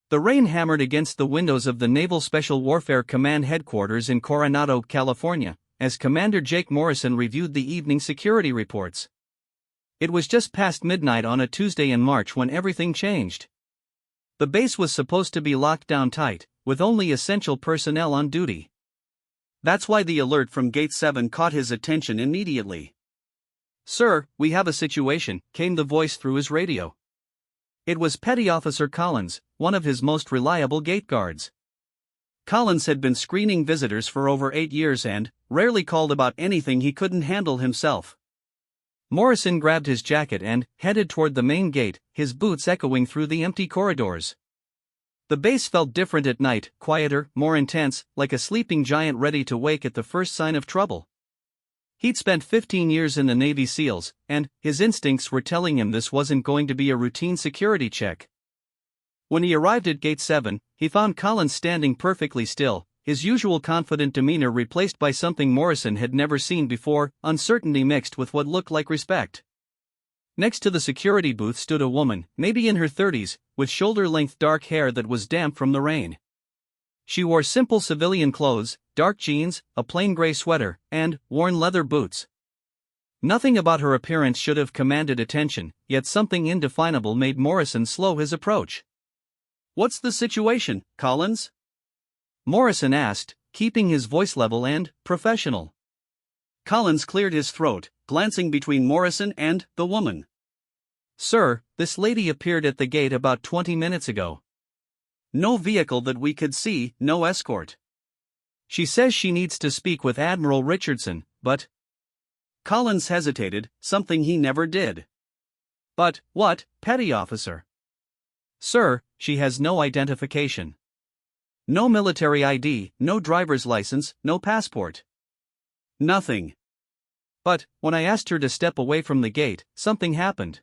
The rain hammered against the windows of the Naval Special Warfare Command headquarters in Coronado, California, as Commander Jake Morrison reviewed the evening security reports. It was just past midnight on a Tuesday in March when everything changed. The base was supposed to be locked down tight, with only essential personnel on duty. That's why the alert from Gate 7 caught his attention immediately. "Sir, we have a situation," came the voice through his radio. It was Petty Officer Collins, one of his most reliable gate guards. Collins had been screening visitors for over 8 years and rarely called about anything he couldn't handle himself. Morrison grabbed his jacket and headed toward the main gate, his boots echoing through the empty corridors. The base felt different at night, quieter, more intense, like a sleeping giant ready to wake at the first sign of trouble. He'd spent 15 years in the Navy SEALs, and his instincts were telling him this wasn't going to be a routine security check. When he arrived at Gate 7, he found Collins standing perfectly still, his usual confident demeanor replaced by something Morrison had never seen before, uncertainty mixed with what looked like respect. Next to the security booth stood a woman, maybe in her 30s, with shoulder-length dark hair that was damp from the rain. She wore simple civilian clothes, dark jeans, a plain gray sweater, and worn leather boots. Nothing about her appearance should have commanded attention, yet something indefinable made Morrison slow his approach. "What's the situation, Collins?" Morrison asked, keeping his voice level and professional. Collins cleared his throat, glancing between Morrison and the woman. "Sir, this lady appeared at the gate about 20 minutes ago. No vehicle that we could see, no escort. She says she needs to speak with Admiral Richardson, but..." Collins hesitated, something he never did. "But what, Petty Officer?" "Sir, she has no identification. No military ID, no driver's license, no passport. Nothing. But, when I asked her to step away from the gate, something happened."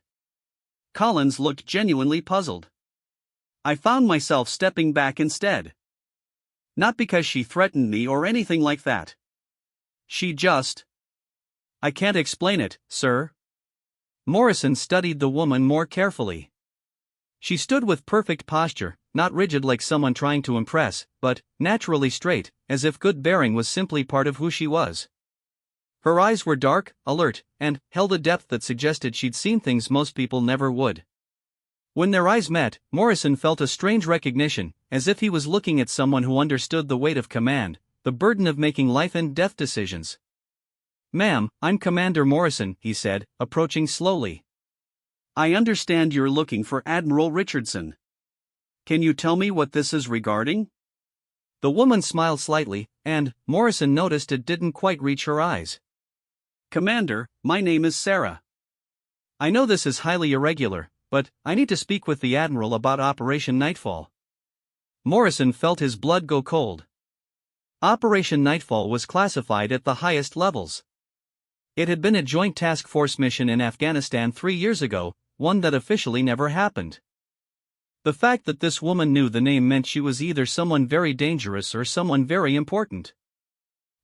Collins looked genuinely puzzled. "I found myself stepping back instead. Not because she threatened me or anything like that. She just... I can't explain it, sir." Morrison studied the woman more carefully. She stood with perfect posture, not rigid like someone trying to impress, but naturally straight, as if good bearing was simply part of who she was. Her eyes were dark, alert, and held a depth that suggested she'd seen things most people never would. When their eyes met, Morrison felt a strange recognition, as if he was looking at someone who understood the weight of command, the burden of making life and death decisions. "Ma'am, I'm Commander Morrison," he said, approaching slowly. "I understand you're looking for Admiral Richardson. Can you tell me what this is regarding?" The woman smiled slightly, and Morrison noticed it didn't quite reach her eyes. "Commander, my name is Sarah. I know this is highly irregular, but I need to speak with the Admiral about Operation Nightfall." Morrison felt his blood go cold. Operation Nightfall was classified at the highest levels. It had been a joint task force mission in Afghanistan 3 years ago, one that officially never happened. The fact that this woman knew the name meant she was either someone very dangerous or someone very important.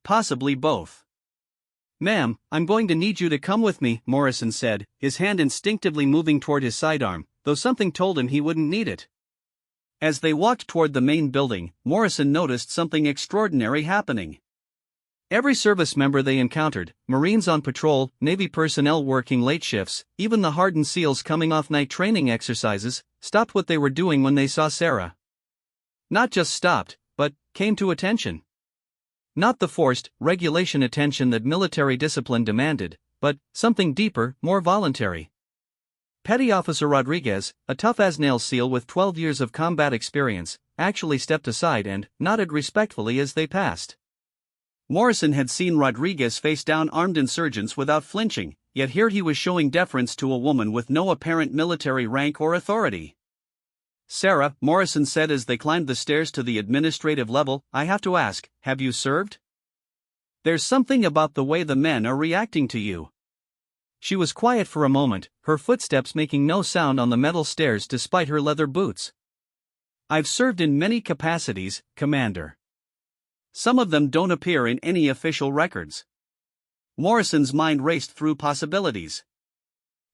Possibly both. "Ma'am, I'm going to need you to come with me," Morrison said, his hand instinctively moving toward his sidearm, though something told him he wouldn't need it. As they walked toward the main building, Morrison noticed something extraordinary happening. Every service member they encountered, Marines on patrol, Navy personnel working late shifts, even the hardened SEALs coming off night training exercises, stopped what they were doing when they saw Sarah. Not just stopped, but came to attention. Not the forced, regulation attention that military discipline demanded, but something deeper, more voluntary. Petty Officer Rodriguez, a tough-as-nails SEAL with 12 years of combat experience, actually stepped aside and nodded respectfully as they passed. Morrison had seen Rodriguez face down armed insurgents without flinching, yet here he was showing deference to a woman with no apparent military rank or authority. "Sarah," Morrison said as they climbed the stairs to the administrative level, "I have to ask, have you served? There's something about the way the men are reacting to you." She was quiet for a moment, her footsteps making no sound on the metal stairs despite her leather boots. "I've served in many capacities, Commander. Some of them don't appear in any official records." Morrison's mind raced through possibilities.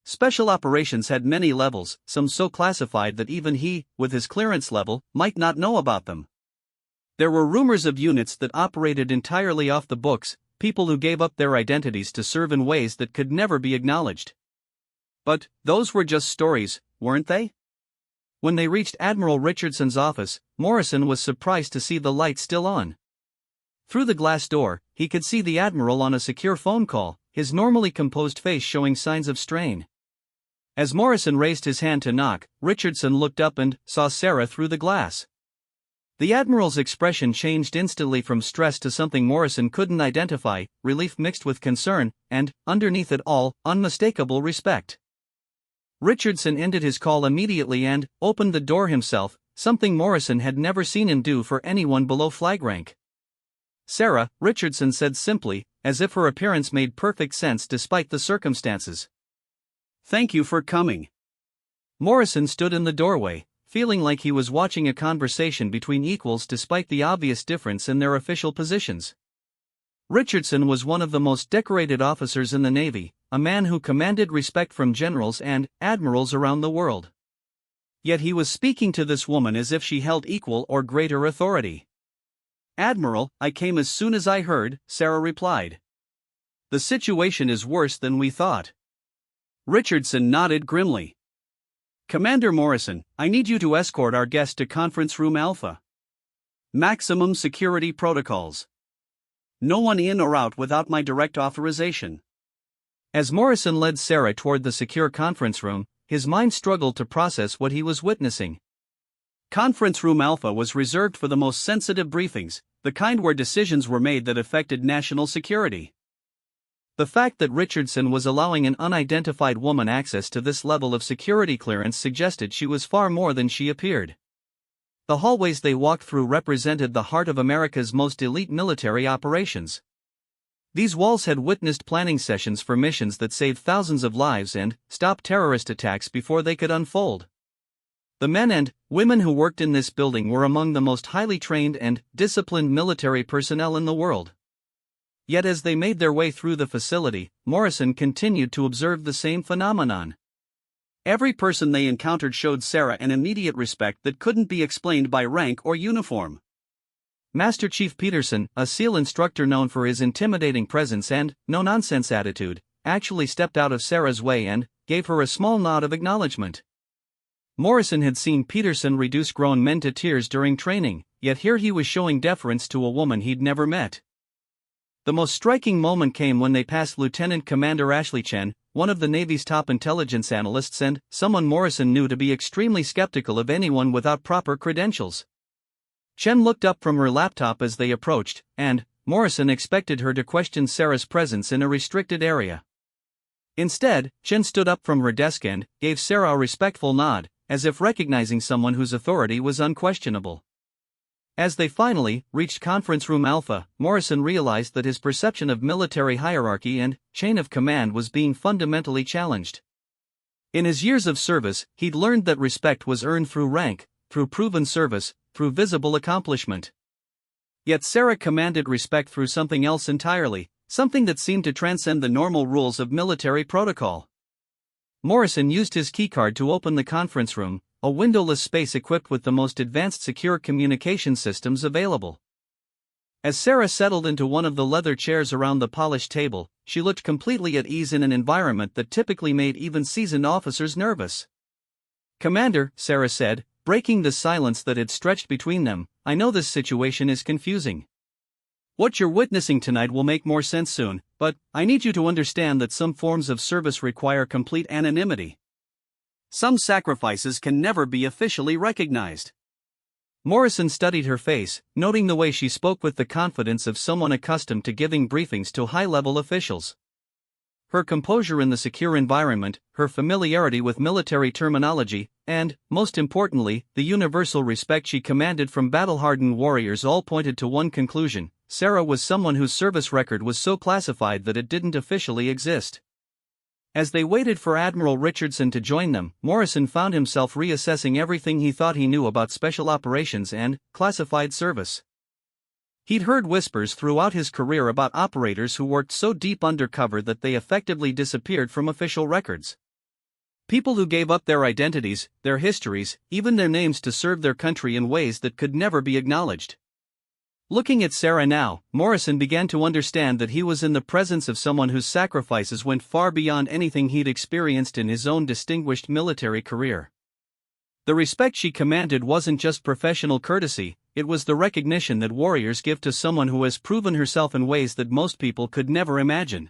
Special operations had many levels, some so classified that even he, with his clearance level, might not know about them. There were rumors of units that operated entirely off the books, people who gave up their identities to serve in ways that could never be acknowledged. But those were just stories, weren't they? When they reached Admiral Richardson's office, Morrison was surprised to see the light still on. Through the glass door, he could see the Admiral on a secure phone call, his normally composed face showing signs of strain. As Morrison raised his hand to knock, Richardson looked up and saw Sarah through the glass. The Admiral's expression changed instantly from stress to something Morrison couldn't identify, relief mixed with concern, and, underneath it all, unmistakable respect. Richardson ended his call immediately and opened the door himself, something Morrison had never seen him do for anyone below flag rank. "Sarah," Richardson said simply, as if her appearance made perfect sense despite the circumstances. "Thank you for coming." Morrison stood in the doorway, feeling like he was watching a conversation between equals despite the obvious difference in their official positions. Richardson was one of the most decorated officers in the Navy, a man who commanded respect from generals and admirals around the world. Yet he was speaking to this woman as if she held equal or greater authority. "Admiral, I came as soon as I heard," Sarah replied. "The situation is worse than we thought." Richardson nodded grimly. "Commander Morrison, I need you to escort our guest to Conference Room Alpha. Maximum security protocols. No one in or out without my direct authorization." As Morrison led Sarah toward the secure conference room, his mind struggled to process what he was witnessing. Conference Room Alpha was reserved for the most sensitive briefings, the kind where decisions were made that affected national security. The fact that Richardson was allowing an unidentified woman access to this level of security clearance suggested she was far more than she appeared. The hallways they walked through represented the heart of America's most elite military operations. These walls had witnessed planning sessions for missions that saved thousands of lives and stopped terrorist attacks before they could unfold. The men and women who worked in this building were among the most highly trained and disciplined military personnel in the world. Yet as they made their way through the facility, Morrison continued to observe the same phenomenon. Every person they encountered showed Sarah an immediate respect that couldn't be explained by rank or uniform. Master Chief Peterson, a SEAL instructor known for his intimidating presence and no-nonsense attitude, actually stepped out of Sarah's way and gave her a small nod of acknowledgement. Morrison had seen Peterson reduce grown men to tears during training, yet here he was showing deference to a woman he'd never met. The most striking moment came when they passed Lieutenant Commander Ashley Chen, one of the Navy's top intelligence analysts and someone Morrison knew to be extremely skeptical of anyone without proper credentials. Chen looked up from her laptop as they approached, and Morrison expected her to question Sarah's presence in a restricted area. Instead, Chen stood up from her desk and gave Sarah a respectful nod, as if recognizing someone whose authority was unquestionable. As they finally reached Conference Room Alpha, Morrison realized that his perception of military hierarchy and chain of command was being fundamentally challenged. In his years of service, he'd learned that respect was earned through rank, through proven service, through visible accomplishment. Yet Sarah commanded respect through something else entirely, something that seemed to transcend the normal rules of military protocol. Morrison used his keycard to open the conference room, a windowless space equipped with the most advanced secure communication systems available. As Sarah settled into one of the leather chairs around the polished table, she looked completely at ease in an environment that typically made even seasoned officers nervous. "Commander," Sarah said, breaking the silence that had stretched between them, "I know this situation is confusing. What you're witnessing tonight will make more sense soon, but I need you to understand that some forms of service require complete anonymity. Some sacrifices can never be officially recognized." Morrison studied her face, noting the way she spoke with the confidence of someone accustomed to giving briefings to high-level officials. Her composure in the secure environment, her familiarity with military terminology, and, most importantly, the universal respect she commanded from battle-hardened warriors all pointed to one conclusion: Sarah was someone whose service record was so classified that it didn't officially exist. As they waited for Admiral Richardson to join them, Morrison found himself reassessing everything he thought he knew about special operations and classified service. He'd heard whispers throughout his career about operators who worked so deep undercover that they effectively disappeared from official records. People who gave up their identities, their histories, even their names to serve their country in ways that could never be acknowledged. Looking at Sarah now, Morrison began to understand that he was in the presence of someone whose sacrifices went far beyond anything he'd experienced in his own distinguished military career. The respect she commanded wasn't just professional courtesy, it was the recognition that warriors give to someone who has proven herself in ways that most people could never imagine.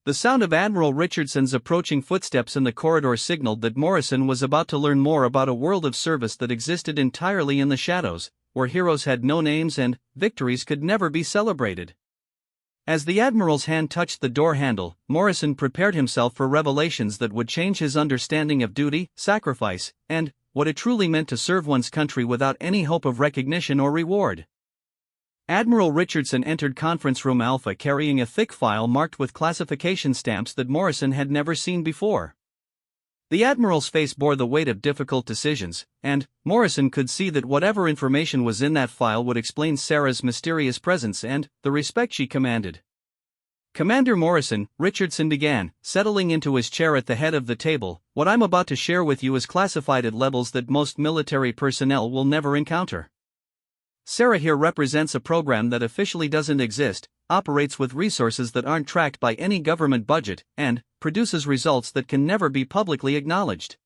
The sound of Admiral Richardson's approaching footsteps in the corridor signaled that Morrison was about to learn more about a world of service that existed entirely in the shadows, where heroes had no names and victories could never be celebrated. As the Admiral's hand touched the door handle, Morrison prepared himself for revelations that would change his understanding of duty, sacrifice, and what it truly meant to serve one's country without any hope of recognition or reward. Admiral Richardson entered Conference Room Alpha carrying a thick file marked with classification stamps that Morrison had never seen before. The Admiral's face bore the weight of difficult decisions, and Morrison could see that whatever information was in that file would explain Sarah's mysterious presence and the respect she commanded. "Commander Morrison," Richardson began, settling into his chair at the head of the table, "what I'm about to share with you is classified at levels that most military personnel will never encounter. Sarah here represents a program that officially doesn't exist, operates with resources that aren't tracked by any government budget, and produces results that can never be publicly acknowledged."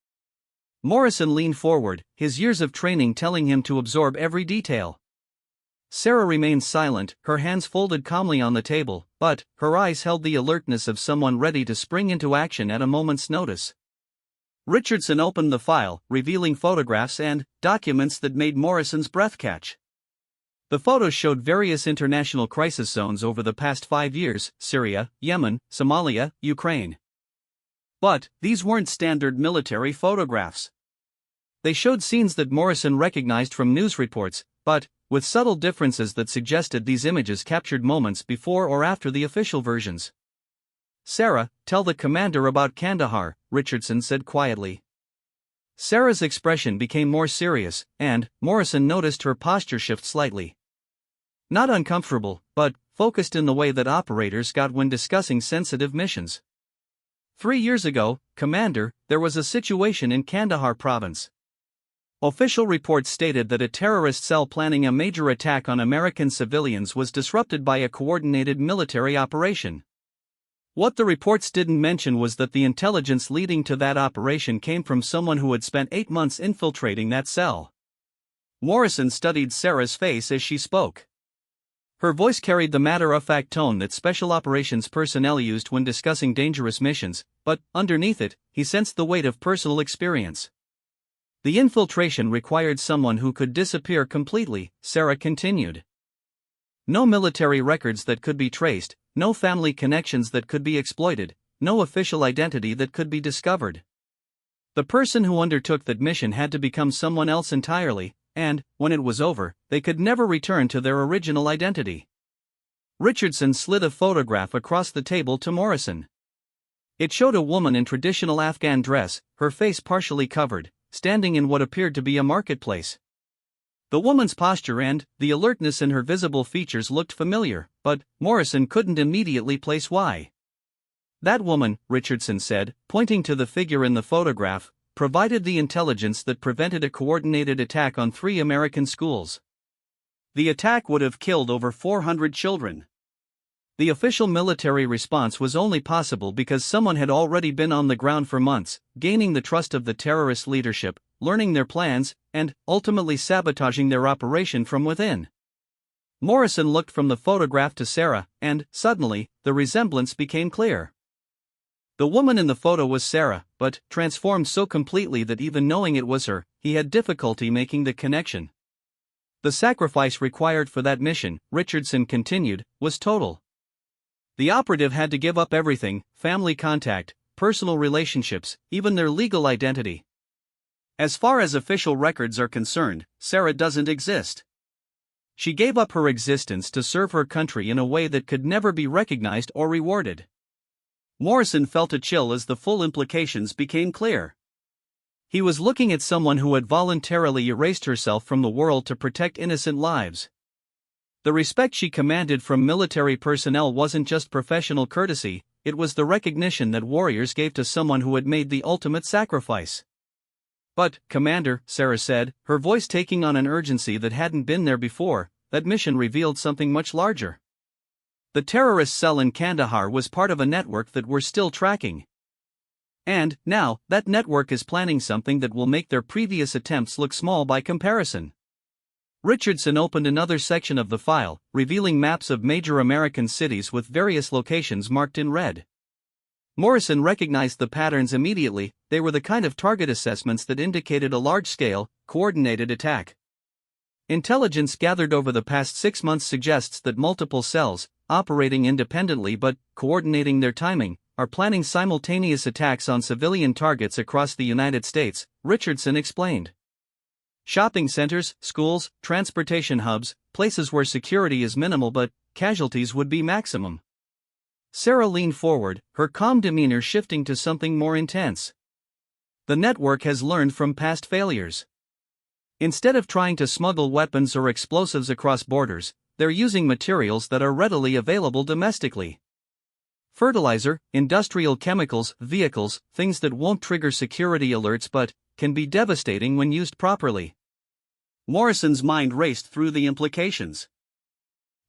Morrison leaned forward, his years of training telling him to absorb every detail. Sarah remained silent, her hands folded calmly on the table, but her eyes held the alertness of someone ready to spring into action at a moment's notice. Richardson opened the file, revealing photographs and documents that made Morrison's breath catch. The photos showed various international crisis zones over the past 5 years: Syria, Yemen, Somalia, Ukraine. But these weren't standard military photographs. They showed scenes that Morrison recognized from news reports, but with subtle differences that suggested these images captured moments before or after the official versions. "Sarah, tell the commander about Kandahar," Richardson said quietly. Sarah's expression became more serious, and Morrison noticed her posture shift slightly. Not uncomfortable, but focused in the way that operators got when discussing sensitive missions. 3 years ago, Commander, there was a situation in Kandahar province. Official reports stated that a terrorist cell planning a major attack on American civilians was disrupted by a coordinated military operation. What the reports didn't mention was that the intelligence leading to that operation came from someone who had spent 8 months infiltrating that cell. Morrison studied Sarah's face as she spoke. Her voice carried the matter-of-fact tone that special operations personnel used when discussing dangerous missions, but underneath it, he sensed the weight of personal experience. The infiltration required someone who could disappear completely, Sarah continued. No military records that could be traced, no family connections that could be exploited, no official identity that could be discovered. The person who undertook that mission had to become someone else entirely, and, when it was over, they could never return to their original identity. Richardson slid a photograph across the table to Morrison. It showed a woman in traditional Afghan dress, her face partially covered, standing in what appeared to be a marketplace. The woman's posture and the alertness in her visible features looked familiar, but Morrison couldn't immediately place why. "That woman," Richardson said, pointing to the figure in the photograph, provided the intelligence that prevented a coordinated attack on 3 American schools. The attack would have killed over 400 children. The official military response was only possible because someone had already been on the ground for months, gaining the trust of the terrorist leadership, learning their plans, and ultimately sabotaging their operation from within. Morrison looked from the photograph to Sarah, and, suddenly, the resemblance became clear. The woman in the photo was Sarah, but transformed so completely that even knowing it was her, he had difficulty making the connection. The sacrifice required for that mission, Richardson continued, was total. The operative had to give up everything: family contact, personal relationships, even their legal identity. As far as official records are concerned, Sarah doesn't exist. She gave up her existence to serve her country in a way that could never be recognized or rewarded. Morrison felt a chill as the full implications became clear. He was looking at someone who had voluntarily erased herself from the world to protect innocent lives. The respect she commanded from military personnel wasn't just professional courtesy, it was the recognition that warriors gave to someone who had made the ultimate sacrifice. But, Commander, Sarah said, her voice taking on an urgency that hadn't been there before, that mission revealed something much larger. The terrorist cell in Kandahar was part of a network that we're still tracking. And, now, that network is planning something that will make their previous attempts look small by comparison. Richardson opened another section of the file, revealing maps of major American cities with various locations marked in red. Morrison recognized the patterns immediately. They were the kind of target assessments that indicated a large-scale, coordinated attack. Intelligence gathered over the past 6 months suggests that multiple cells, operating independently but coordinating their timing, are planning simultaneous attacks on civilian targets across the United States, Richardson explained. Shopping centers, schools, transportation hubs, places where security is minimal but casualties would be maximum. Sarah leaned forward, her calm demeanor shifting to something more intense. The network has learned from past failures. Instead of trying to smuggle weapons or explosives across borders, they're using materials that are readily available domestically. Fertilizer, industrial chemicals, vehicles, things that won't trigger security alerts but can be devastating when used properly. Morrison's mind raced through the implications.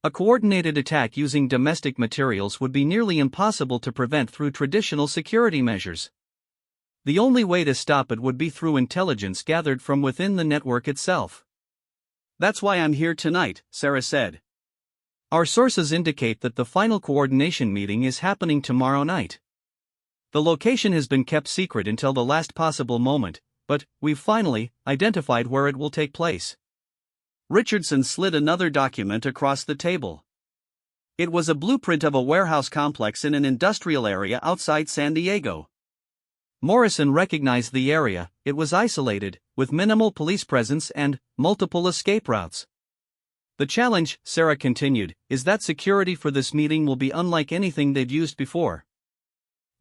A coordinated attack using domestic materials would be nearly impossible to prevent through traditional security measures. The only way to stop it would be through intelligence gathered from within the network itself. That's why I'm here tonight, Sarah said. Our sources indicate that the final coordination meeting is happening tomorrow night. The location has been kept secret until the last possible moment, but we've finally identified where it will take place. Richardson slid another document across the table. It was a blueprint of a warehouse complex in an industrial area outside San Diego. Morrison recognized the area. It was isolated, with minimal police presence and multiple escape routes. The challenge, Sarah continued, is that security for this meeting will be unlike anything they've used before.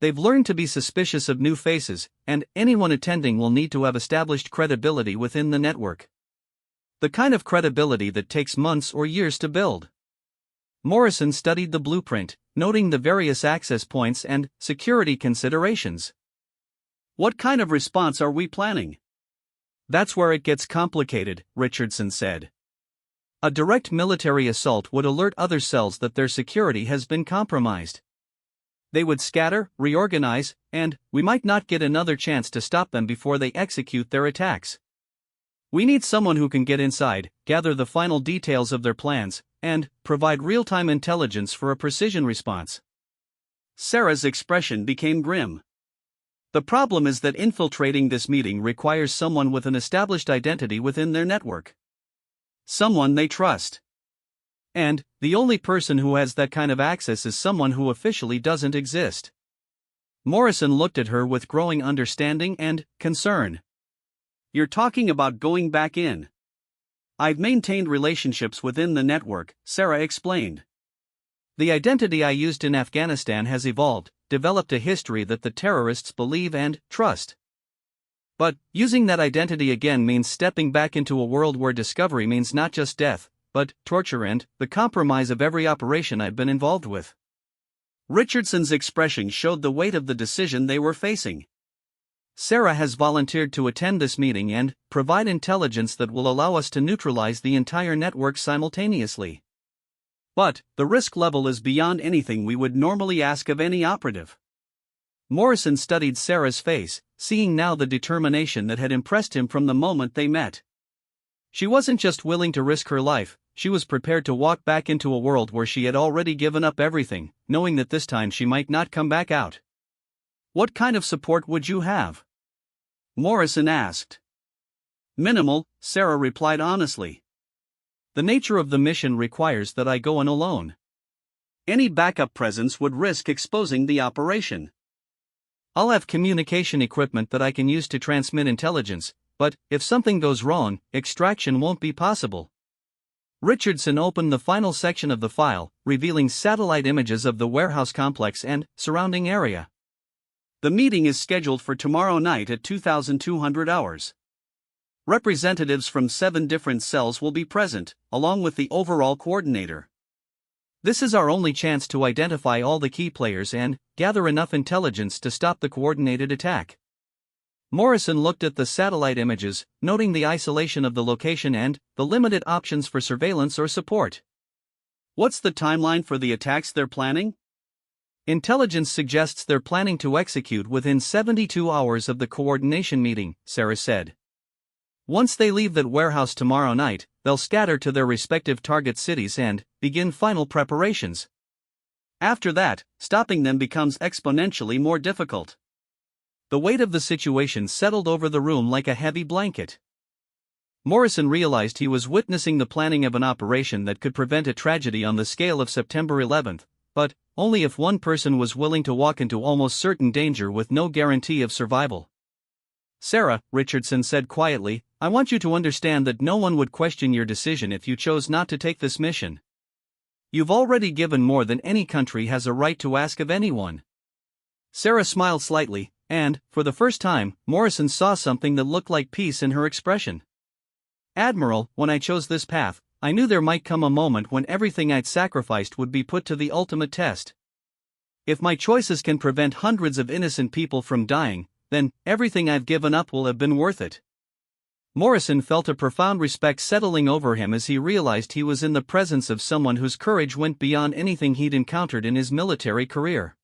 They've learned to be suspicious of new faces, and anyone attending will need to have established credibility within the network. The kind of credibility that takes months or years to build. Morrison studied the blueprint, noting the various access points and security considerations. What kind of response are we planning? That's where it gets complicated, Richardson said. A direct military assault would alert other cells that their security has been compromised. They would scatter, reorganize, and we might not get another chance to stop them before they execute their attacks. We need someone who can get inside, gather the final details of their plans, and provide real-time intelligence for a precision response. Sarah's expression became grim. The problem is that infiltrating this meeting requires someone with an established identity within their network. Someone they trust. And the only person who has that kind of access is someone who officially doesn't exist. Morrison looked at her with growing understanding and concern. You're talking about going back in. I've maintained relationships within the network, Sarah explained. The identity I used in Afghanistan has evolved, developed a history that the terrorists believe and trust. But using that identity again means stepping back into a world where discovery means not just death, but torture and the compromise of every operation I've been involved with. Richardson's expression showed the weight of the decision they were facing. Sarah has volunteered to attend this meeting and provide intelligence that will allow us to neutralize the entire network simultaneously. But the risk level is beyond anything we would normally ask of any operative. Morrison studied Sarah's face, seeing now the determination that had impressed him from the moment they met. She wasn't just willing to risk her life, she was prepared to walk back into a world where she had already given up everything, knowing that this time she might not come back out. What kind of support would you have? Morrison asked. Minimal, Sarah replied honestly. The nature of the mission requires that I go in alone. Any backup presence would risk exposing the operation. I'll have communication equipment that I can use to transmit intelligence, but if something goes wrong, extraction won't be possible. Richardson opened the final section of the file, revealing satellite images of the warehouse complex and surrounding area. The meeting is scheduled for tomorrow night at 2200 hours. Representatives from 7 different cells will be present, along with the overall coordinator. This is our only chance to identify all the key players and gather enough intelligence to stop the coordinated attack. Morrison looked at the satellite images, noting the isolation of the location and the limited options for surveillance or support. What's the timeline for the attacks they're planning? Intelligence suggests they're planning to execute within 72 hours of the coordination meeting, Sarah said. Once they leave that warehouse tomorrow night, they'll scatter to their respective target cities and begin final preparations. After that, stopping them becomes exponentially more difficult. The weight of the situation settled over the room like a heavy blanket. Morrison realized he was witnessing the planning of an operation that could prevent a tragedy on the scale of September 11th, but only if one person was willing to walk into almost certain danger with no guarantee of survival. "Sarah," Richardson said quietly, "I want you to understand that no one would question your decision if you chose not to take this mission. You've already given more than any country has a right to ask of anyone." Sarah smiled slightly, and, for the first time, Morrison saw something that looked like peace in her expression. "Admiral, when I chose this path, I knew there might come a moment when everything I'd sacrificed would be put to the ultimate test. If my choices can prevent hundreds of innocent people from dying, then everything I've given up will have been worth it." Morrison felt a profound respect settling over him as he realized he was in the presence of someone whose courage went beyond anything he'd encountered in his military career.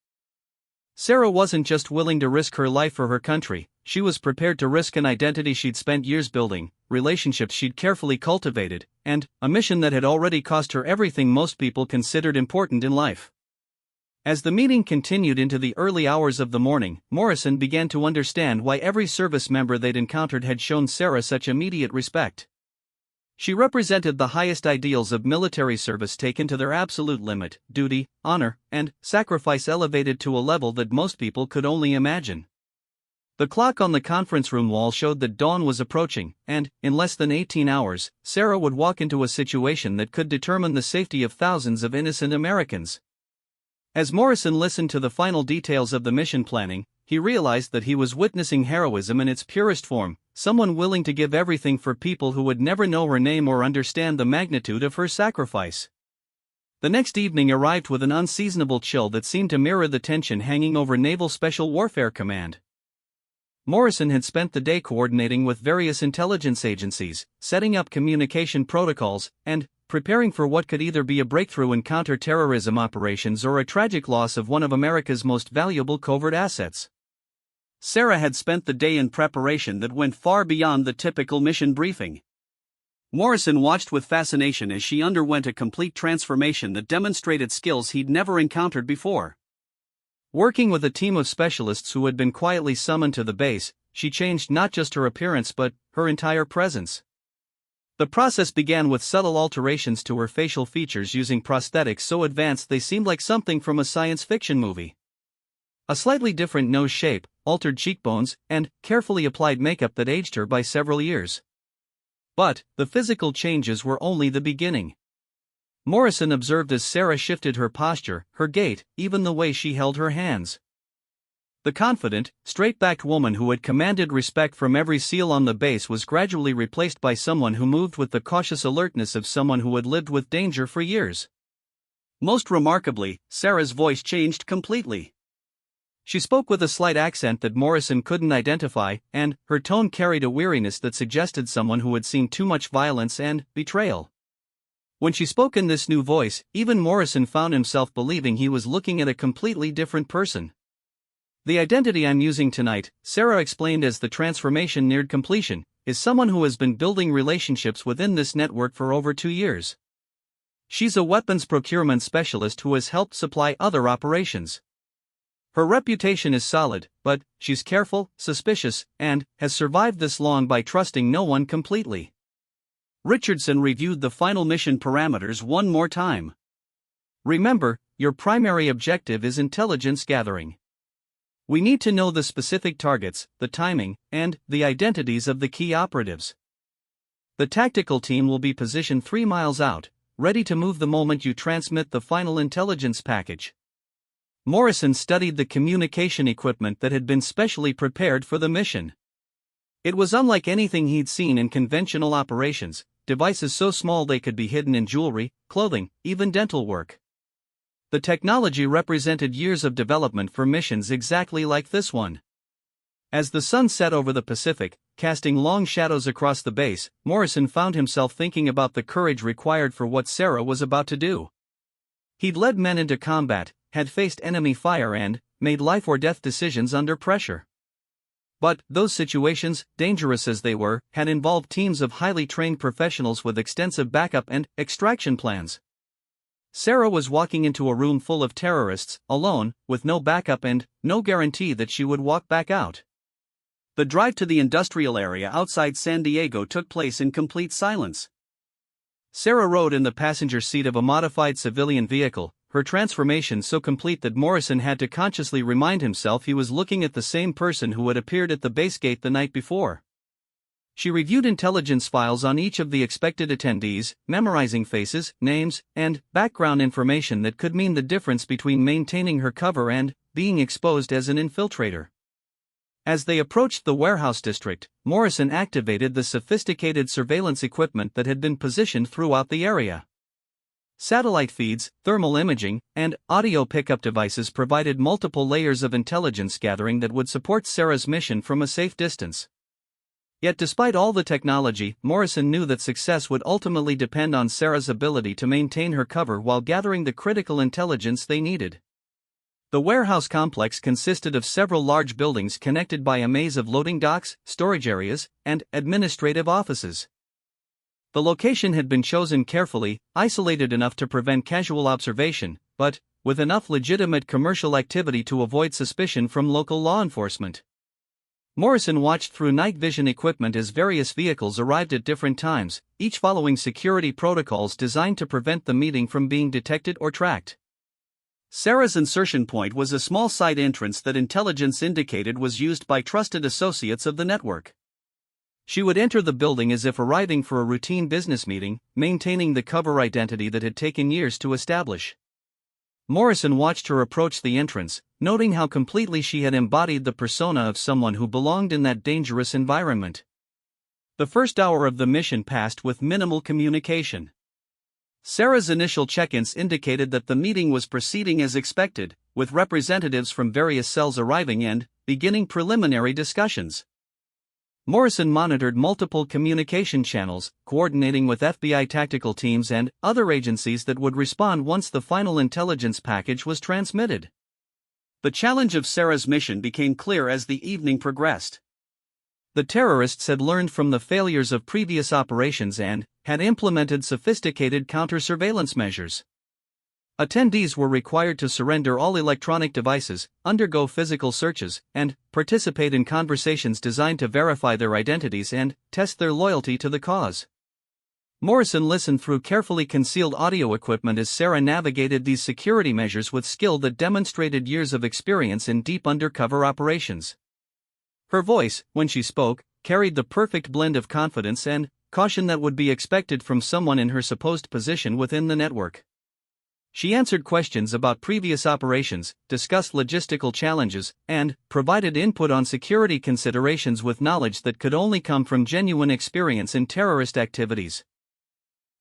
Sarah wasn't just willing to risk her life for her country, she was prepared to risk an identity she'd spent years building, relationships she'd carefully cultivated, and a mission that had already cost her everything most people considered important in life. As the meeting continued into the early hours of the morning, Morrison began to understand why every service member they'd encountered had shown Sarah such immediate respect. She represented the highest ideals of military service taken to their absolute limit: duty, honor, and sacrifice elevated to a level that most people could only imagine. The clock on the conference room wall showed that dawn was approaching, and, in less than 18 hours, Sarah would walk into a situation that could determine the safety of thousands of innocent Americans. As Morrison listened to the final details of the mission planning, he realized that he was witnessing heroism in its purest form, someone willing to give everything for people who would never know her name or understand the magnitude of her sacrifice. The next evening arrived with an unseasonable chill that seemed to mirror the tension hanging over Naval Special Warfare Command. Morrison had spent the day coordinating with various intelligence agencies, setting up communication protocols, and preparing for what could either be a breakthrough in counter-terrorism operations or a tragic loss of one of America's most valuable covert assets. Sarah had spent the day in preparation that went far beyond the typical mission briefing. Morrison watched with fascination as she underwent a complete transformation that demonstrated skills he'd never encountered before. Working with a team of specialists who had been quietly summoned to the base, she changed not just her appearance but her entire presence. The process began with subtle alterations to her facial features using prosthetics so advanced they seemed like something from a science fiction movie. A slightly different nose shape, altered cheekbones, and carefully applied makeup that aged her by several years. But the physical changes were only the beginning. Morrison observed as Sarah shifted her posture, her gait, even the way she held her hands. The confident, straight-backed woman who had commanded respect from every SEAL on the base was gradually replaced by someone who moved with the cautious alertness of someone who had lived with danger for years. Most remarkably, Sarah's voice changed completely. She spoke with a slight accent that Morrison couldn't identify, and her tone carried a weariness that suggested someone who had seen too much violence and betrayal. When she spoke in this new voice, even Morrison found himself believing he was looking at a completely different person. "The identity I'm using tonight," Sarah explained as the transformation neared completion, "is someone who has been building relationships within this network for over 2 years. She's a weapons procurement specialist who has helped supply other operations. Her reputation is solid, but she's careful, suspicious, and has survived this long by trusting no one completely." Richardson reviewed the final mission parameters one more time. "Remember, your primary objective is intelligence gathering. We need to know the specific targets, the timing, and the identities of the key operatives. The tactical team will be positioned 3 miles out, ready to move the moment you transmit the final intelligence package." Morrison studied the communication equipment that had been specially prepared for the mission. It was unlike anything he'd seen in conventional operations, devices so small they could be hidden in jewelry, clothing, even dental work. The technology represented years of development for missions exactly like this one. As the sun set over the Pacific, casting long shadows across the base, Morrison found himself thinking about the courage required for what Sarah was about to do. He'd led men into combat, had faced enemy fire and made life-or-death decisions under pressure. But those situations, dangerous as they were, had involved teams of highly trained professionals with extensive backup and extraction plans. Sarah was walking into a room full of terrorists, alone, with no backup and no guarantee that she would walk back out. The drive to the industrial area outside San Diego took place in complete silence. Sarah rode in the passenger seat of a modified civilian vehicle, her transformation so complete that Morrison had to consciously remind himself he was looking at the same person who had appeared at the base gate the night before. She reviewed intelligence files on each of the expected attendees, memorizing faces, names, and background information that could mean the difference between maintaining her cover and being exposed as an infiltrator. As they approached the warehouse district, Morrison activated the sophisticated surveillance equipment that had been positioned throughout the area. Satellite feeds, thermal imaging, and audio pickup devices provided multiple layers of intelligence gathering that would support Sarah's mission from a safe distance. Yet despite all the technology, Morrison knew that success would ultimately depend on Sarah's ability to maintain her cover while gathering the critical intelligence they needed. The warehouse complex consisted of several large buildings connected by a maze of loading docks, storage areas, and administrative offices. The location had been chosen carefully, isolated enough to prevent casual observation, but with enough legitimate commercial activity to avoid suspicion from local law enforcement. Morrison watched through night vision equipment as various vehicles arrived at different times, each following security protocols designed to prevent the meeting from being detected or tracked. Sarah's insertion point was a small side entrance that intelligence indicated was used by trusted associates of the network. She would enter the building as if arriving for a routine business meeting, maintaining the cover identity that had taken years to establish. Morrison watched her approach the entrance, noting how completely she had embodied the persona of someone who belonged in that dangerous environment. The first hour of the mission passed with minimal communication. Sarah's initial check-ins indicated that the meeting was proceeding as expected, with representatives from various cells arriving and beginning preliminary discussions. Morrison monitored multiple communication channels, coordinating with FBI tactical teams and other agencies that would respond once the final intelligence package was transmitted. The challenge of Sarah's mission became clear as the evening progressed. The terrorists had learned from the failures of previous operations and had implemented sophisticated counter-surveillance measures. Attendees were required to surrender all electronic devices, undergo physical searches, and participate in conversations designed to verify their identities and test their loyalty to the cause. Morrison listened through carefully concealed audio equipment as Sarah navigated these security measures with skill that demonstrated years of experience in deep undercover operations. Her voice, when she spoke, carried the perfect blend of confidence and caution that would be expected from someone in her supposed position within the network. She answered questions about previous operations, discussed logistical challenges, and provided input on security considerations with knowledge that could only come from genuine experience in terrorist activities.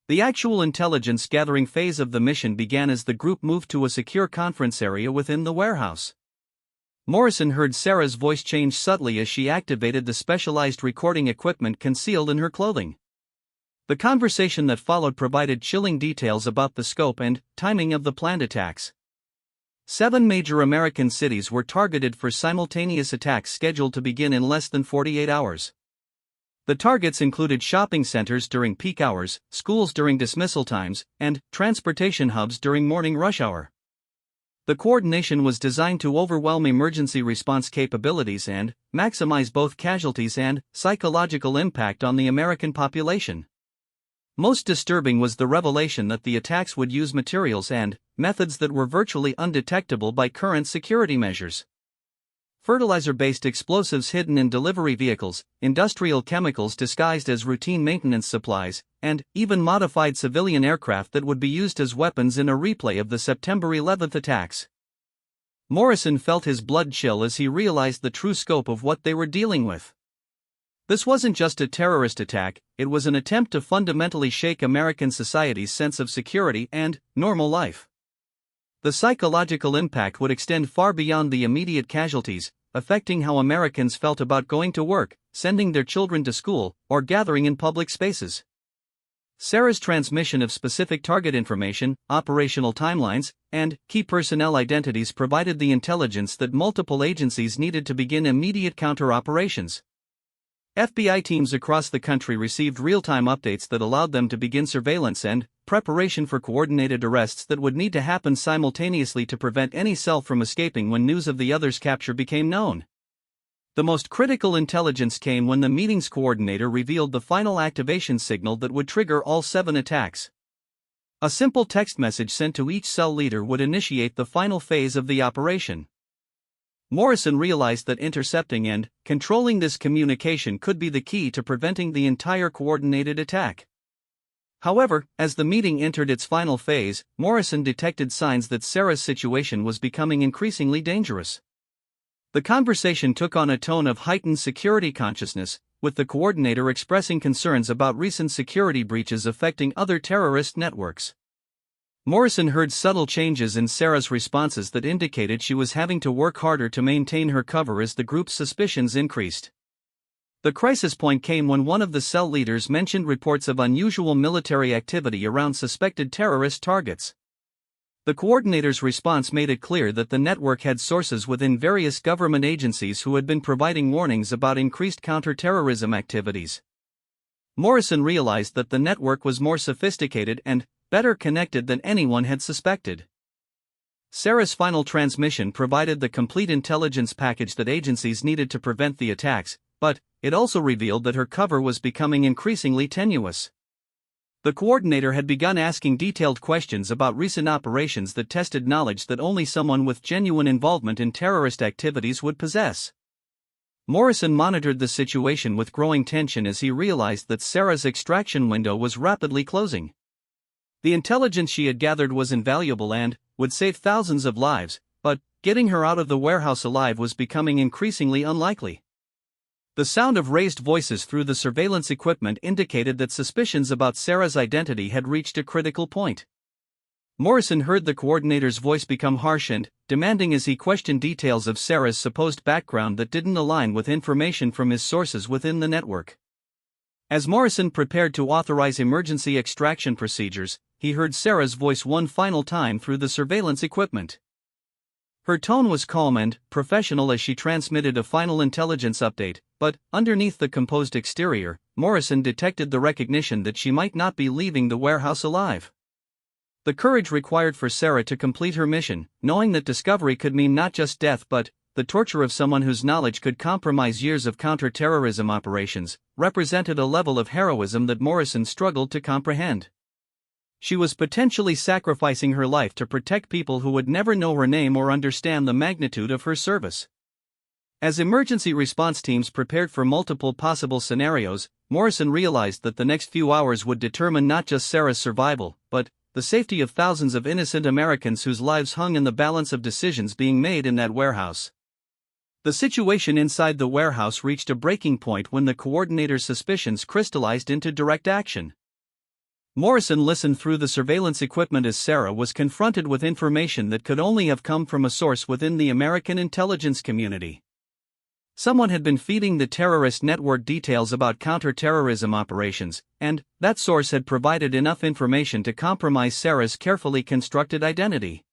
The actual intelligence gathering phase of the mission began as the group moved to a secure conference area within the warehouse. Morrison heard Sarah's voice change subtly as she activated the specialized recording equipment concealed in her clothing. The conversation that followed provided chilling details about the scope and timing of the planned attacks. 7 major American cities were targeted for simultaneous attacks scheduled to begin in less than 48 hours. The targets included shopping centers during peak hours, schools during dismissal times, and transportation hubs during morning rush hour. The coordination was designed to overwhelm emergency response capabilities and maximize both casualties and psychological impact on the American population. Most disturbing was the revelation that the attacks would use materials and methods that were virtually undetectable by current security measures. Fertilizer-based explosives hidden in delivery vehicles, industrial chemicals disguised as routine maintenance supplies, and even modified civilian aircraft that would be used as weapons in a replay of the September 11th attacks. Morrison felt his blood chill as he realized the true scope of what they were dealing with. This wasn't just a terrorist attack, it was an attempt to fundamentally shake American society's sense of security and normal life. The psychological impact would extend far beyond the immediate casualties, affecting how Americans felt about going to work, sending their children to school, or gathering in public spaces. Sarah's transmission of specific target information, operational timelines, and key personnel identities provided the intelligence that multiple agencies needed to begin immediate counter-operations. FBI teams across the country received real-time updates that allowed them to begin surveillance and preparation for coordinated arrests that would need to happen simultaneously to prevent any cell from escaping when news of the other's capture became known. The most critical intelligence came when the meeting's coordinator revealed the final activation signal that would trigger all 7 attacks. A simple text message sent to each cell leader would initiate the final phase of the operation. Morrison realized that intercepting and controlling this communication could be the key to preventing the entire coordinated attack. However, as the meeting entered its final phase, Morrison detected signs that Sarah's situation was becoming increasingly dangerous. The conversation took on a tone of heightened security consciousness, with the coordinator expressing concerns about recent security breaches affecting other terrorist networks. Morrison heard subtle changes in Sarah's responses that indicated she was having to work harder to maintain her cover as the group's suspicions increased. The crisis point came when one of the cell leaders mentioned reports of unusual military activity around suspected terrorist targets. The coordinator's response made it clear that the network had sources within various government agencies who had been providing warnings about increased counterterrorism activities. Morrison realized that the network was more sophisticated and better connected than anyone had suspected. Sarah's final transmission provided the complete intelligence package that agencies needed to prevent the attacks, but it also revealed that her cover was becoming increasingly tenuous. The coordinator had begun asking detailed questions about recent operations that tested knowledge that only someone with genuine involvement in terrorist activities would possess. Morrison monitored the situation with growing tension as he realized that Sarah's extraction window was rapidly closing. The intelligence she had gathered was invaluable and would save thousands of lives, but getting her out of the warehouse alive was becoming increasingly unlikely. The sound of raised voices through the surveillance equipment indicated that suspicions about Sarah's identity had reached a critical point. Morrison heard the coordinator's voice become harsh and demanding as he questioned details of Sarah's supposed background that didn't align with information from his sources within the network. As Morrison prepared to authorize emergency extraction procedures, he heard Sarah's voice one final time through the surveillance equipment. Her tone was calm and professional as she transmitted a final intelligence update, but underneath the composed exterior, Morrison detected the recognition that she might not be leaving the warehouse alive. The courage required for Sarah to complete her mission, knowing that discovery could mean not just death but the torture of someone whose knowledge could compromise years of counter-terrorism operations, represented a level of heroism that Morrison struggled to comprehend. She was potentially sacrificing her life to protect people who would never know her name or understand the magnitude of her service. As emergency response teams prepared for multiple possible scenarios, Morrison realized that the next few hours would determine not just Sarah's survival, but the safety of thousands of innocent Americans whose lives hung in the balance of decisions being made in that warehouse. The situation inside the warehouse reached a breaking point when the coordinator's suspicions crystallized into direct action. Morrison listened through the surveillance equipment as Sarah was confronted with information that could only have come from a source within the American intelligence community. Someone had been feeding the terrorist network details about counter-terrorism operations, and that source had provided enough information to compromise Sarah's carefully constructed identity.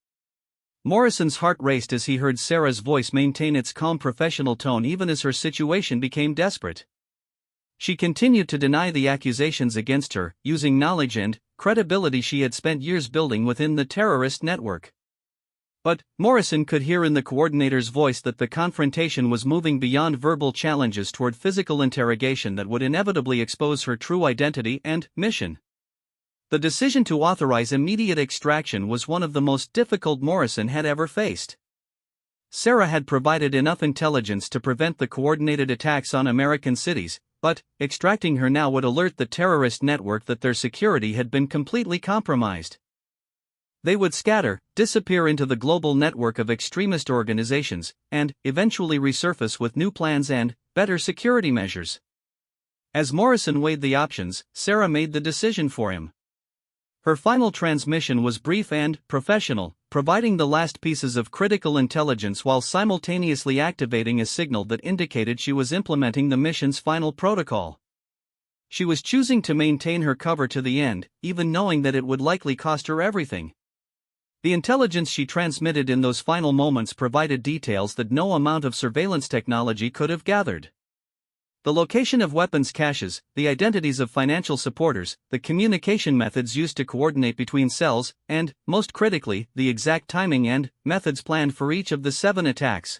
Morrison's heart raced as he heard Sarah's voice maintain its calm professional tone even as her situation became desperate. She continued to deny the accusations against her, using knowledge and credibility she had spent years building within the terrorist network. But Morrison could hear in the coordinator's voice that the confrontation was moving beyond verbal challenges toward physical interrogation that would inevitably expose her true identity and mission. The decision to authorize immediate extraction was one of the most difficult Morrison had ever faced. Sarah had provided enough intelligence to prevent the coordinated attacks on American cities, but extracting her now would alert the terrorist network that their security had been completely compromised. They would scatter, disappear into the global network of extremist organizations, and eventually resurface with new plans and better security measures. As Morrison weighed the options, Sarah made the decision for him. Her final transmission was brief and professional, providing the last pieces of critical intelligence while simultaneously activating a signal that indicated she was implementing the mission's final protocol. She was choosing to maintain her cover to the end, even knowing that it would likely cost her everything. The intelligence she transmitted in those final moments provided details that no amount of surveillance technology could have gathered. The location of weapons caches, the identities of financial supporters, the communication methods used to coordinate between cells, and, most critically, the exact timing and methods planned for each of the 7 attacks.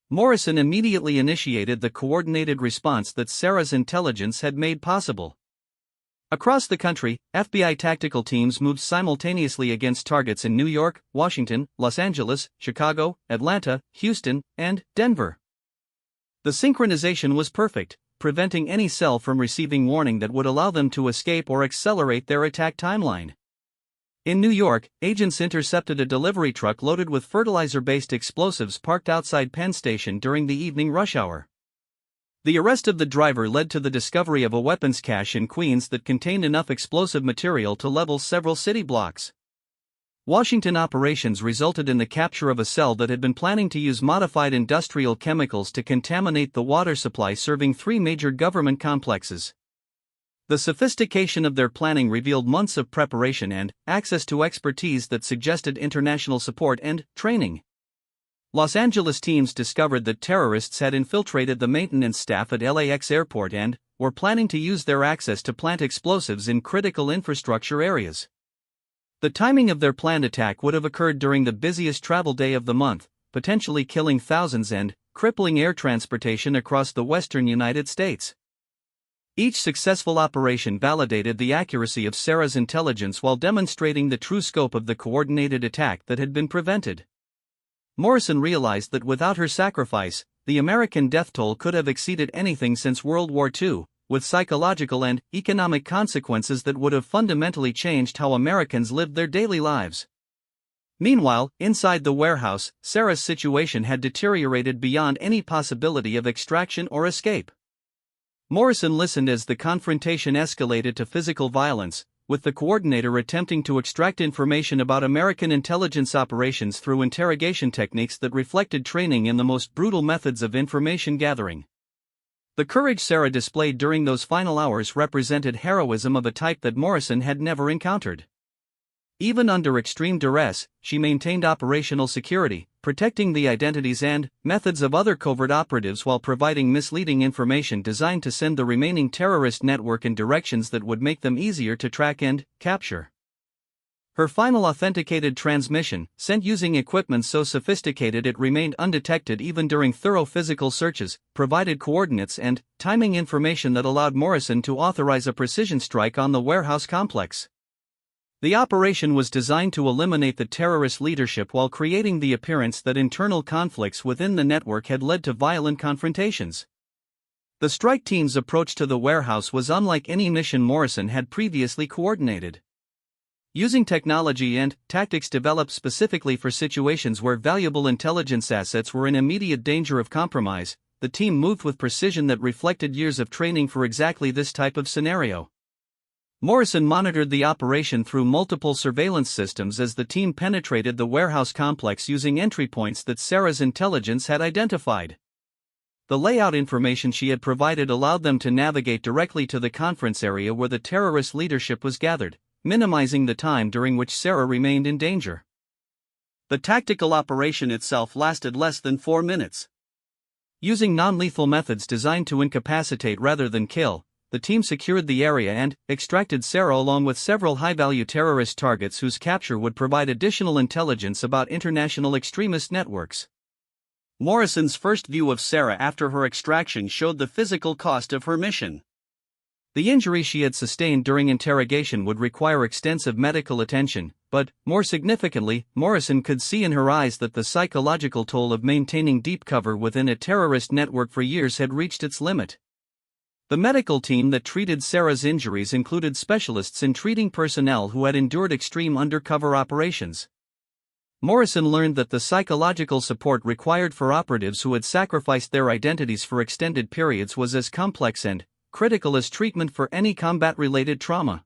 Morrison immediately initiated the coordinated response that Sarah's intelligence had made possible. Across the country, FBI tactical teams moved simultaneously against targets in New York, Washington, Los Angeles, Chicago, Atlanta, Houston, and Denver. The synchronization was perfect, preventing any cell from receiving warning that would allow them to escape or accelerate their attack timeline. In New York, agents intercepted a delivery truck loaded with fertilizer-based explosives parked outside Penn Station during the evening rush hour. The arrest of the driver led to the discovery of a weapons cache in Queens that contained enough explosive material to level several city blocks. Washington operations resulted in the capture of a cell that had been planning to use modified industrial chemicals to contaminate the water supply serving 3 major government complexes. The sophistication of their planning revealed months of preparation and access to expertise that suggested international support and training. Los Angeles teams discovered that terrorists had infiltrated the maintenance staff at LAX airport and were planning to use their access to plant explosives in critical infrastructure areas. The timing of their planned attack would have occurred during the busiest travel day of the month, potentially killing thousands and crippling air transportation across the western United States. Each successful operation validated the accuracy of Sarah's intelligence while demonstrating the true scope of the coordinated attack that had been prevented. Morrison realized that without her sacrifice, the American death toll could have exceeded anything since World War II, with psychological and economic consequences that would have fundamentally changed how Americans lived their daily lives. Meanwhile, inside the warehouse, Sarah's situation had deteriorated beyond any possibility of extraction or escape. Morrison listened as the confrontation escalated to physical violence, with the coordinator attempting to extract information about American intelligence operations through interrogation techniques that reflected training in the most brutal methods of information gathering. The courage Sarah displayed during those final hours represented heroism of a type that Morrison had never encountered. Even under extreme duress, she maintained operational security, protecting the identities and methods of other covert operatives while providing misleading information designed to send the remaining terrorist network in directions that would make them easier to track and capture. Her final authenticated transmission, sent using equipment so sophisticated it remained undetected even during thorough physical searches, provided coordinates and timing information that allowed Morrison to authorize a precision strike on the warehouse complex. The operation was designed to eliminate the terrorist leadership while creating the appearance that internal conflicts within the network had led to violent confrontations. The strike team's approach to the warehouse was unlike any mission Morrison had previously coordinated. Using technology and tactics developed specifically for situations where valuable intelligence assets were in immediate danger of compromise, the team moved with precision that reflected years of training for exactly this type of scenario. Morrison monitored the operation through multiple surveillance systems as the team penetrated the warehouse complex using entry points that Sarah's intelligence had identified. The layout information she had provided allowed them to navigate directly to the conference area where the terrorist leadership was gathered, minimizing the time during which Sarah remained in danger. The tactical operation itself lasted less than 4 minutes. Using non-lethal methods designed to incapacitate rather than kill, the team secured the area and extracted Sarah along with several high-value terrorist targets whose capture would provide additional intelligence about international extremist networks. Morrison's first view of Sarah after her extraction showed the physical cost of her mission. The injury she had sustained during interrogation would require extensive medical attention, but, more significantly, Morrison could see in her eyes that the psychological toll of maintaining deep cover within a terrorist network for years had reached its limit. The medical team that treated Sarah's injuries included specialists in treating personnel who had endured extreme undercover operations. Morrison learned that the psychological support required for operatives who had sacrificed their identities for extended periods was as complex and critical as treatment for any combat-related trauma.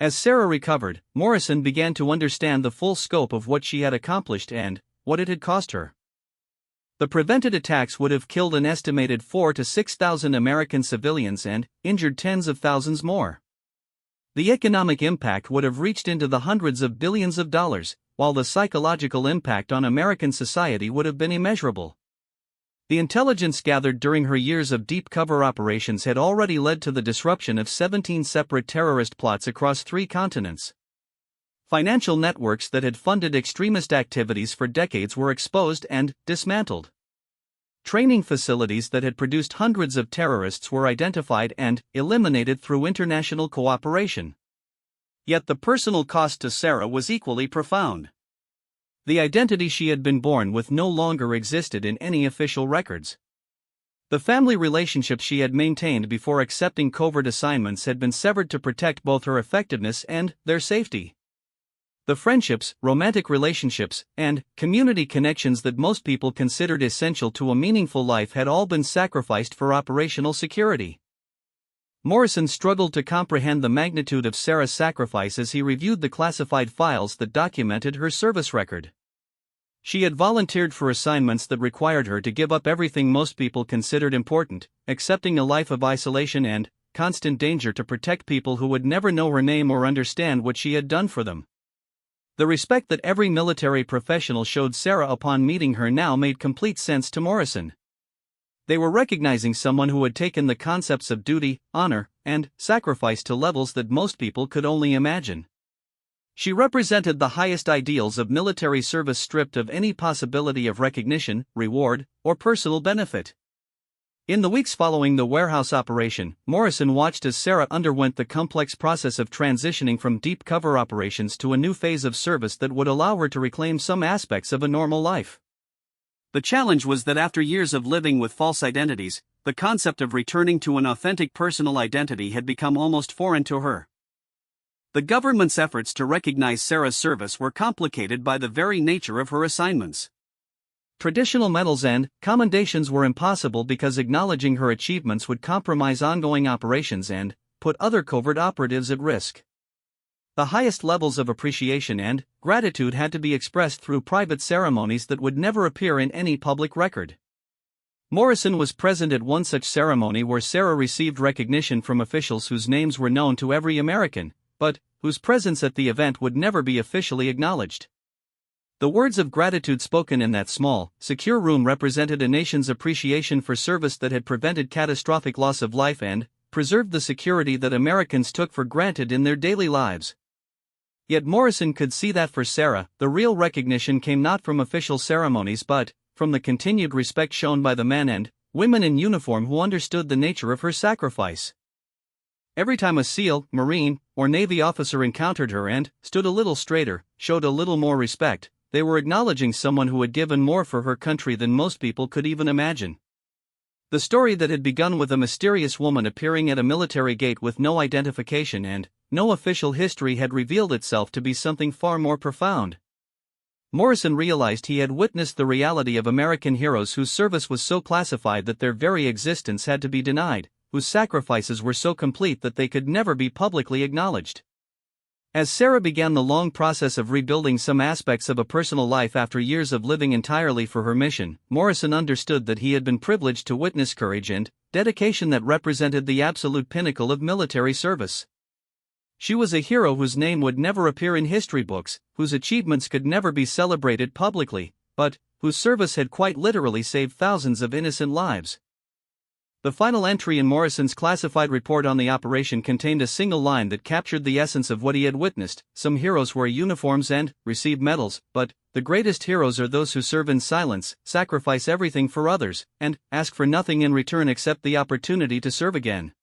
As Sarah recovered, Morrison began to understand the full scope of what she had accomplished and what it had cost her. The prevented attacks would have killed an estimated 4,000 to 6,000 American civilians and injured tens of thousands more. The economic impact would have reached into the hundreds of billions of dollars, while the psychological impact on American society would have been immeasurable. The intelligence gathered during her years of deep cover operations had already led to the disruption of 17 separate terrorist plots across 3 continents. Financial networks that had funded extremist activities for decades were exposed and dismantled. Training facilities that had produced hundreds of terrorists were identified and eliminated through international cooperation. Yet the personal cost to Sarah was equally profound. The identity she had been born with no longer existed in any official records. The family relationships she had maintained before accepting covert assignments had been severed to protect both her effectiveness and their safety. The friendships, romantic relationships, and community connections that most people considered essential to a meaningful life had all been sacrificed for operational security. Morrison struggled to comprehend the magnitude of Sarah's sacrifice as he reviewed the classified files that documented her service record. She had volunteered for assignments that required her to give up everything most people considered important, accepting a life of isolation and constant danger to protect people who would never know her name or understand what she had done for them. The respect that every military professional showed Sarah upon meeting her now made complete sense to Morrison. They were recognizing someone who had taken the concepts of duty, honor, and sacrifice to levels that most people could only imagine. She represented the highest ideals of military service, stripped of any possibility of recognition, reward, or personal benefit. In the weeks following the warehouse operation, Morrison watched as Sarah underwent the complex process of transitioning from deep cover operations to a new phase of service that would allow her to reclaim some aspects of a normal life. The challenge was that after years of living with false identities, the concept of returning to an authentic personal identity had become almost foreign to her. The government's efforts to recognize Sarah's service were complicated by the very nature of her assignments. Traditional medals and commendations were impossible because acknowledging her achievements would compromise ongoing operations and put other covert operatives at risk. The highest levels of appreciation and gratitude had to be expressed through private ceremonies that would never appear in any public record. Morrison was present at one such ceremony where Sarah received recognition from officials whose names were known to every American, but whose presence at the event would never be officially acknowledged. The words of gratitude spoken in that small, secure room represented a nation's appreciation for service that had prevented catastrophic loss of life and preserved the security that Americans took for granted in their daily lives. Yet Morrison could see that for Sarah, the real recognition came not from official ceremonies but from the continued respect shown by the men and women in uniform who understood the nature of her sacrifice. Every time a SEAL, Marine, or Navy officer encountered her and stood a little straighter, showed a little more respect, they were acknowledging someone who had given more for her country than most people could even imagine. The story that had begun with a mysterious woman appearing at a military gate with no identification and no official history had revealed itself to be something far more profound. Morrison realized he had witnessed the reality of American heroes whose service was so classified that their very existence had to be denied, whose sacrifices were so complete that they could never be publicly acknowledged. As Sarah began the long process of rebuilding some aspects of a personal life after years of living entirely for her mission, Morrison understood that he had been privileged to witness courage and dedication that represented the absolute pinnacle of military service. She was a hero whose name would never appear in history books, whose achievements could never be celebrated publicly, but whose service had quite literally saved thousands of innocent lives. The final entry in Morrison's classified report on the operation contained a single line that captured the essence of what he had witnessed. Some heroes wear uniforms and receive medals, but the greatest heroes are those who serve in silence, sacrifice everything for others, and ask for nothing in return except the opportunity to serve again.